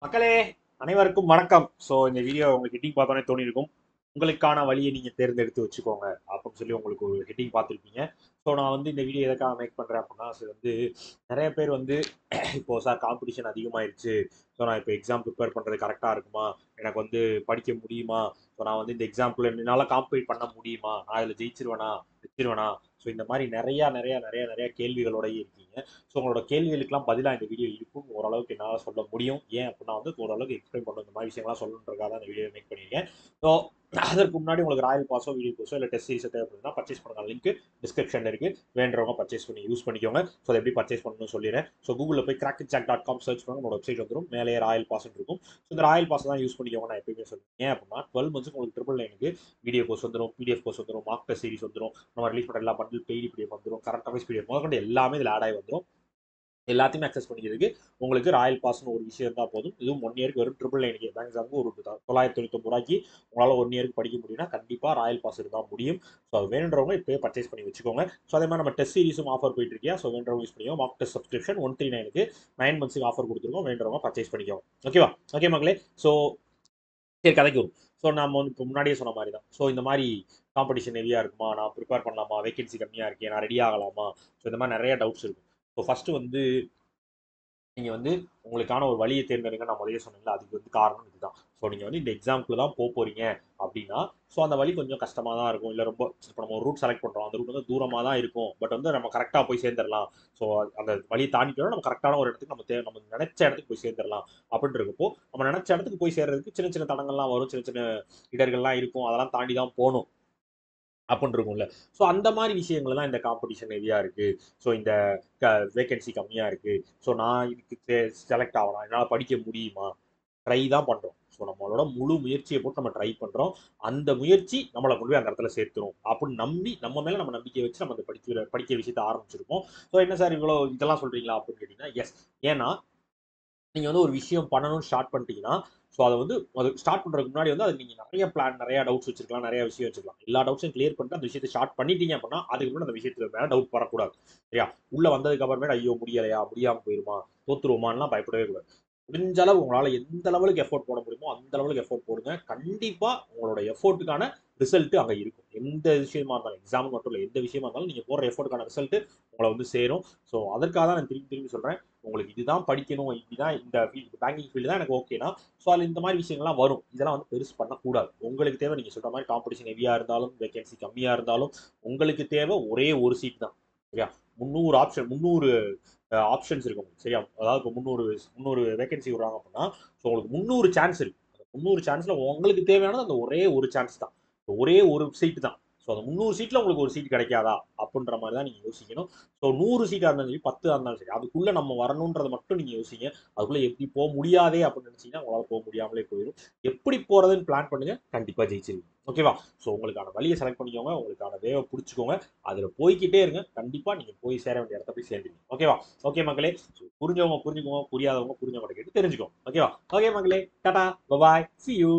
மக்களே, அனைவருக்கும் வணக்கம். ஸோ இந்த வீடியோ உங்களுக்கு ஹெட்டிங் பார்த்தோன்னே தோணியிருக்கும். உங்களுக்கான வழியை நீங்கள் தேர்ந்தெடுத்து வச்சுக்கோங்க அப்படின்னு சொல்லி உங்களுக்கு ஒரு ஹெட்டிங் பார்த்துருப்பீங்க. ஸோ நான் வந்து இந்த வீடியோ எதுக்காக மேக் பண்ணுறேன் அப்படின்னா, நிறைய பேர் வந்து இப்போ சார் காம்படிஷன் அதிகமாயிருச்சு. ஸோ நான் இப்போ எக்ஸாம் ப்ரிப்பேர் பண்ணுறது கரெக்டாக இருக்குமா? எனக்கு வந்து படிக்க முடியுமா? ஸோ நான் வந்து இந்த எக்ஸாம்பிள் என்னால் காம்பீட் பண்ண முடியுமா? நான் இதில் ஜெயிச்சிருவேனா வச்சிருவேனா? ஸோ இந்த மாதிரி நிறையா நிறையா நிறையா நிறையா கேள்விகளோடய இருக்கீங்க. ஸோ உங்களோட கேள்விகளுக்கெல்லாம் பதிலாக இந்த வீடியோ இருக்கும் ஓரளவுக்கு என்னால் சொல்ல முடியும். ஏன் அப்படின்னா வந்து ஓரளவுக்கு எக்ஸ்பிளைன் பண்ணணும், இந்த மாதிரி விஷயங்கள்லாம் சொல்லணுன்றதுக்காக தான் இந்த வீடியோ மேக் பண்ணியிருக்கேன். ஸோ அதற்கு முன்னாடி உங்களுக்கு ராயல் பாஸோ வீடியோ கோர்ஸோ இல்லை டெஸ்ட் சீரிஸோ தேவைப்படுதுன்னா பர்ச்சேஸ் பண்ணுற லிங்க் டிஸ்கிரிப்ஷனில் இருக்குது. வேண்டவங்க பர்ச்சேஸ் பண்ணி யூஸ் பண்ணிக்கோங்க. ஸோ அதை எப்படி பர்ச்சேஸ் பண்ணணும்னு சொல்லிடுறேன். ஸோ கூகுளில் போய் crackitjack.com சர்ச் பண்ணுங்க, உங்களோட வெப்சைட் வந்துடும். மேலே ராயல் பாஸ் இருக்கும். ஸோ இந்த ராயல் பாஸ் தான் யூஸ் பண்ணிக்கோங்க. நான் எப்பயுமே சொல்லுவேன். ஏன் அப்படின்னா 12 மந்த்ஸ் உங்களுக்கு ட்ரிபிள் நைனுக்கு வீடியோ கோர்ஸ் வந்துடும், பிடிஎஃப் கோர்ஸ் வந்துடும், மார்க் டெஸ்ட் சீரிஸ் வந்துடும், நம்ம ரிலீஸ் பண்ணுற எல்லா பண்டில் பெய்டி பிடிஎஃப் வந்துடும், கரண்ட் அஃபேர்ஸ் பிடிஎஃப் முதற்கொண்டு எல்லாமே இதில் ஆட் ஆகி வந்துடும். எல்லாத்தையுமே அக்சஸ் பண்ணிக்கிறதுக்கு உங்களுக்கு ராயல் பாஸ்னு ஒரு விஷயம் தான் போதும். இதுவும் 1 இயருக்கு வெறும் ட்ரிபிள் நைனுக்கு பேங்க் எக்ஸாமுக்கு ஒரு 999 உங்களால் 1 இயருக்கு படிக்க முடியும்னா கண்டிப்பாக ராயல் பாஸ் இருந்தால் முடியும். ஸோ அது வேணுன்றவங்க இப்போயே பர்ச்சேஸ் பண்ணி வச்சுக்கோங்க. ஸோ அதே மாதிரி நம்ம டெஸ்ட் சீரிஸும் ஆஃபர் போயிட்டு இருக்கியா. ஸோ வேணுறவங்க யூஸ் பண்ணிக்கோங்க. மார்க் டெஸ்ட் சப்ஸ்கிரிப்ஷன் 139க்கு 9 மந்த்ஸுக்கு ஆஃபர் கொடுத்துருக்கோம். வேணுறவங்க பர்ச்சேஸ் பண்ணிக்கோங்க. ஓகேவா? ஓகே மக்களே. ஸோ சரி, கதைக்கு வரும். ஸோ நம்ம வந்து இப்போ முன்னாடியே சொன்ன மாதிரி தான். ஸோ இந்த மாதிரி காம்படிஷன் ஹெவியாக இருக்குமா, நான் ப்ரிப்பேர் பண்ணலாமா, வேகன்சி கம்மியாக இருக்கேன், நான் ரெடி ஆகலாமா, ஸோ இந்த மாதிரி நிறைய டவுட்ஸ் இருக்கும். ஸோ ஃபர்ஸ்ட் வந்து நீங்கள் வந்து உங்களுக்கான ஒரு வழியை தேர்ந்தெடுங்க. நான் முதலே சொன்னீங்களா, அதுக்கு வந்து காரணம் இதுதான். ஸோ நீங்கள் வந்து இந்த எக்ஸாமுக்கு தான் போக போகிறீங்க அப்படின்னா, ஸோ அந்த வழி கொஞ்சம் கஷ்டமாக தான் இருக்கும். இல்லை ரொம்ப இப்போ நம்ம ஒரு ரூட் செலக்ட் பண்ணுறோம், அந்த ரூட் வந்து தூரமாக தான் இருக்கும். பட் வந்து நம்ம கரெக்டாக போய் சேர்ந்துடலாம். ஸோ அந்த வழியை தாண்டிட்டோம்னா நம்ம கரெக்டான ஒரு இடத்துக்கு நம்ம நினைச்ச இடத்துக்கு போய் சேர்ந்துடலாம் அப்படின்னு இருக்கப்போ, நம்ம நினைச்ச இடத்துக்கு போய் சேர்றதுக்கு சின்ன சின்ன தடங்கள்லாம் வரும், சின்ன சின்ன இடர்கள்லாம் இருக்கும். அதெல்லாம் தாண்டி தான் போகணும் அப்படின்னு இருக்கும்ல. ஸோ அந்த மாதிரி விஷயங்கள் தான் இந்த காம்படிஷன் ஹெவியாக இருக்குது. ஸோ இந்த வேகன்சி கம்மியாக இருக்குது. ஸோ நான் இதுக்கு செலக்ட் ஆகலாம், என்னால் படிக்க முடியுமா, ட்ரை தான் பண்ணுறோம். ஸோ நம்மளோட முழு முயற்சியை போட்டு நம்ம ட்ரை பண்ணுறோம். அந்த முயற்சி நம்மளை கொண்டு போய் அந்த இடத்துல சேர்த்துரும் அப்படின்னு நம்பி நம்ம மேலே நம்ம நம்பிக்கை வச்சு நம்ம அந்த படிக்கிற விஷயத்தை ஆரம்பிச்சிருக்கோம். ஸோ என்ன சார் இவ்வளோ இதெல்லாம் சொல்கிறீங்களா அப்படின்னு கேட்டிங்கன்னா, எஸ். ஏன்னா நீங்கள் வந்து ஒரு விஷயம் பண்ணணும்னு ஸ்டார்ட் பண்ணிட்டீங்கன்னா, ஸோ அதை வந்து அது ஸ்டார்ட் பண்ணுறதுக்கு முன்னாடி வந்து அதுக்கு நீங்கள் நிறைய பிளான், நிறைய டவுட்ஸ் வச்சிருக்கலாம், நிறைய விஷயம் வச்சுக்கலாம். எல்லா டவுட்ஸையும் கிளியர் பண்ணிட்டு அந்த விஷயத்தை ஸ்டார்ட் பண்ணிட்டீங்க அப்படின்னா அதுக்கு முன்னாடி அந்த விஷயத்துக்கு மேலே டவுட் வரக்கூடாது. சரியா? உள்ள வந்ததுக்கு அப்புறமேட்டு ஐயோ முடியலையா, முடியாமல் போயிருமா, தோத்துருவோமான்லாம் பயப்படவே கூடாது. முடிஞ்ச அளவு உங்களால் எந்த லெவலுக்கு எஃபோர்ட் போட முடியுமோ அந்த லெவலுக்கு எஃபோர்ட் போடுங்க. கண்டிப்பாக உங்களோட எஃபோர்ட்டுக்கான ரிசல்ட் அங்கே இருக்கும். எந்த விஷயமா இருந்தாலும், எக்ஸாம் மட்டும் இல்லை, எந்த விஷயமா இருந்தாலும் நீங்கள் போடுற எஃபோர்ட்டுக்கான ரிசல்ட் உங்களை வந்து சேரும். ஸோ அதற்காக தான் நான் திரும்பி திரும்பி சொல்கிறேன். உங்களுக்கு இதுதான் படிக்கணும், இப்படிதான் இந்த பேங்கிங் ஃபீல்டு தான் எனக்கு ஓகேனா, ஸோ அதில் இந்த மாதிரி விஷயங்கள்லாம் வரும். இதெல்லாம் வந்து பெருசு பண்ணக்கூடாது. உங்களுக்கு தேவை நீங்கள் சொல்கிற மாதிரி காம்படிஷன் ஹெவியாக இருந்தாலும், வேகன்சி கம்மியாக இருந்தாலும், உங்களுக்கு தேவை ஒரே ஒரு சீட் தான். சரியா? 300 ஆப்ஷன்ஸ் இருக்கும். சரியா? அதாவது இப்போ 300 வேகன்சி விடுறாங்க அப்படின்னா, ஸோ உங்களுக்கு 300 சான்ஸ் இருக்கு. 300 சான்ஸ்ல உங்களுக்கு தேவையானது அந்த ஒரே ஒரு சான்ஸ் தான். ஒரே ஒரு சீட் தான். ஸோ அந்த 300 சீட்ல உங்களுக்கு ஒரு சீட் கிடைக்காதா அப்படின்ற மாதிரி தான் நீங்க யோசிக்கணும். ஸோ 100 சீட்டாக இருந்தாலும் சரி, 10 இருந்தாலும் சரி, அதுக்குள்ள நம்ம வரணுன்றதை மட்டும் நீங்க யோசிங்க. அதுக்குள்ள எப்படி போக முடியாதே அப்படின்னு நினைச்சீங்கன்னா உங்களால் போக முடியாமலே போயிடும். எப்படி போறதுன்னு பிளான் பண்ணுங்க, கண்டிப்பா ஜெயிச்சிருவீங்க. ஓகேவா? ஸோ உங்களுக்கான வழியை செலக்ட் பண்ணிக்கோங்க, உங்களுக்கான வேவை பிடிச்சிக்கோங்க, அதுல போய்கிட்டே இருங்க. கண்டிப்பா நீங்க போய் சேர வேண்டிய இடத்த போய் சேர்ந்துருவீங்க. ஓகேவா? ஓகே மக்களே. புரிஞ்சவங்க புரிஞ்சுக்கோங்க, புரியாதவங்க புரிஞ்சவங்க கேட்டு தெரிஞ்சுக்கோங்க. ஓகேவா? ஓகே மக்களே, டாடா, பபாய், சி யூ.